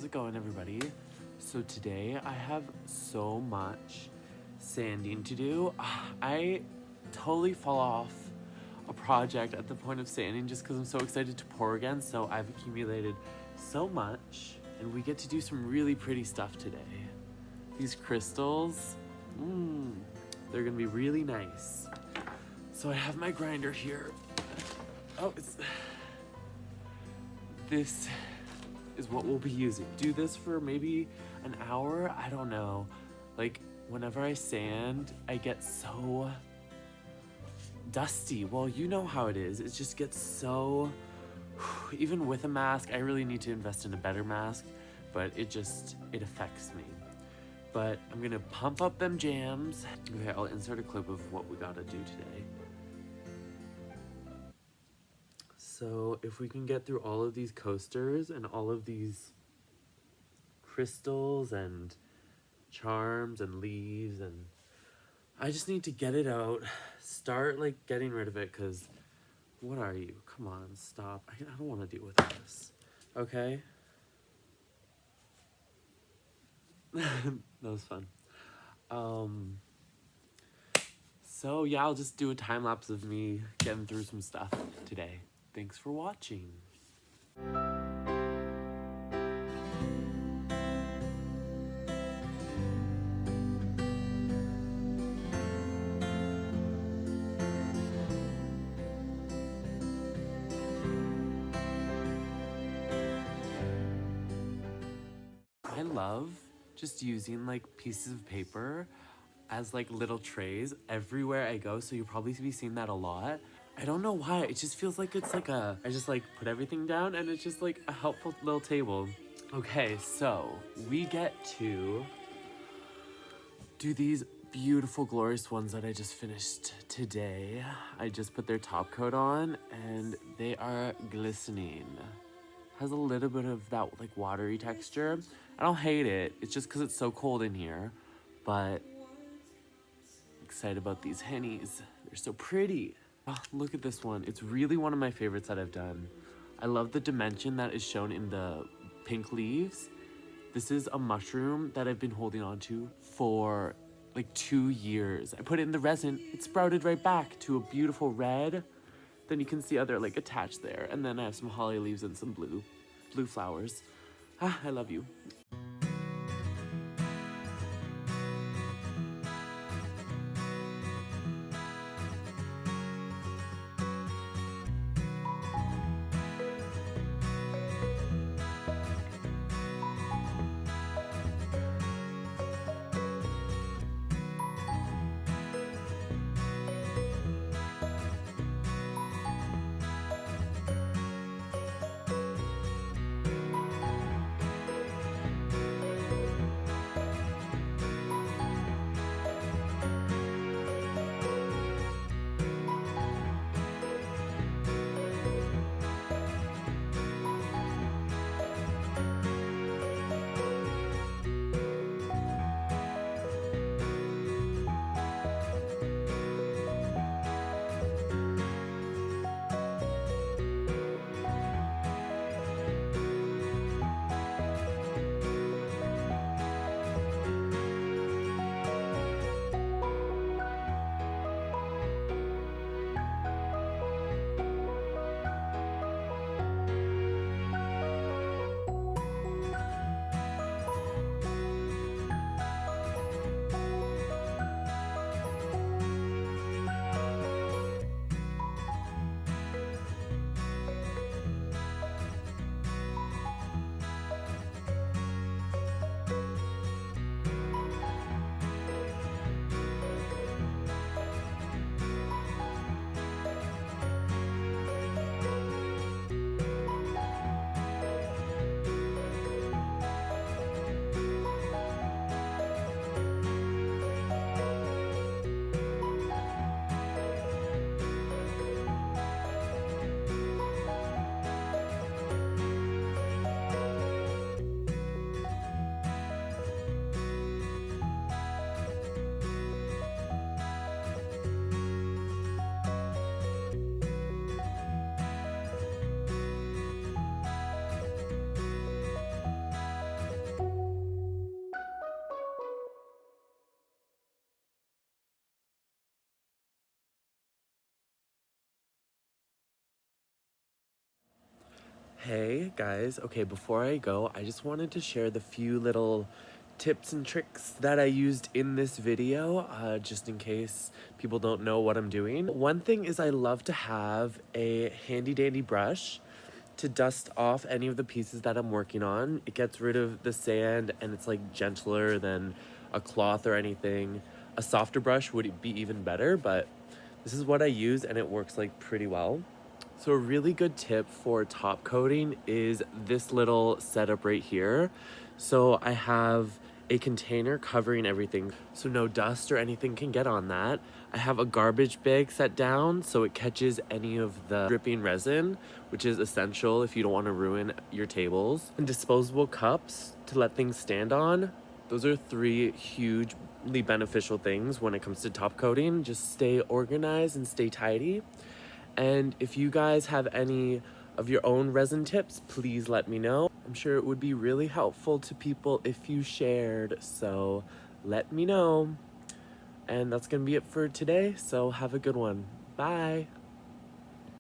how's it going, everybody? So today I have so much sanding to do. I totally fall off a project at the point of sanding just because I'm so excited to pour again. So I've accumulated so much and we get to do some really pretty stuff today. These crystals, they're gonna be really nice. So I have my grinder here. This is what we'll be using. Do this for maybe an hour, I don't know. Like, whenever I sand, I get so dusty. Well, you know how it is. It just gets so, even with a mask, I really need to invest in a better mask, but it affects me. But I'm gonna pump up them jams. Okay, I'll insert a clip of what we gotta do today. So if we can get through all of these coasters and all of these crystals and charms and leaves, and I just need to get it out, start like getting rid of it, because what are you? Come on, stop. I don't want to deal with this. Okay? That was fun. So yeah, I'll just do a time lapse of me getting through some stuff today. Thanks for watching. I love just using like pieces of paper as like little trays everywhere I go, so you'll probably be seeing that a lot. I don't know why, it just feels like it's like I just like put everything down and it's just like a helpful little table. Okay, so we get to do these beautiful, glorious ones that I just finished today. I just put their top coat on and they are glistening. Has a little bit of that like watery texture. I don't hate it, it's just because it's so cold in here, but excited about these hennies. They're so pretty. Oh, look at this one. It's really one of my favorites that I've done. I love the dimension that is shown in the pink leaves. This is a mushroom that I've been holding on to for like 2 years. I put it in the resin, it sprouted right back to a beautiful red. Then you can see other like attached there. And then I have some holly leaves and some blue flowers. I love you. Hey guys, okay, before I go, I just wanted to share the few little tips and tricks that I used in this video, just in case people don't know what I'm doing. One thing is I love to have a handy dandy brush to dust off any of the pieces that I'm working on. It gets rid of the sand and it's like gentler than a cloth or anything. A softer brush would be even better, but this is what I use and it works like pretty well. So a really good tip for top coating is this little setup right here. So I have a container covering everything so no dust or anything can get on that. I have a garbage bag set down so it catches any of the dripping resin, which is essential if you don't want to ruin your tables. And disposable cups to let things stand on. Those are three hugely beneficial things when it comes to top coating. Just stay organized and stay tidy. And if you guys have any of your own resin tips, please let me know. I'm sure it would be really helpful to people if you shared, so let me know. And that's gonna be it for today, so have a good one. Bye.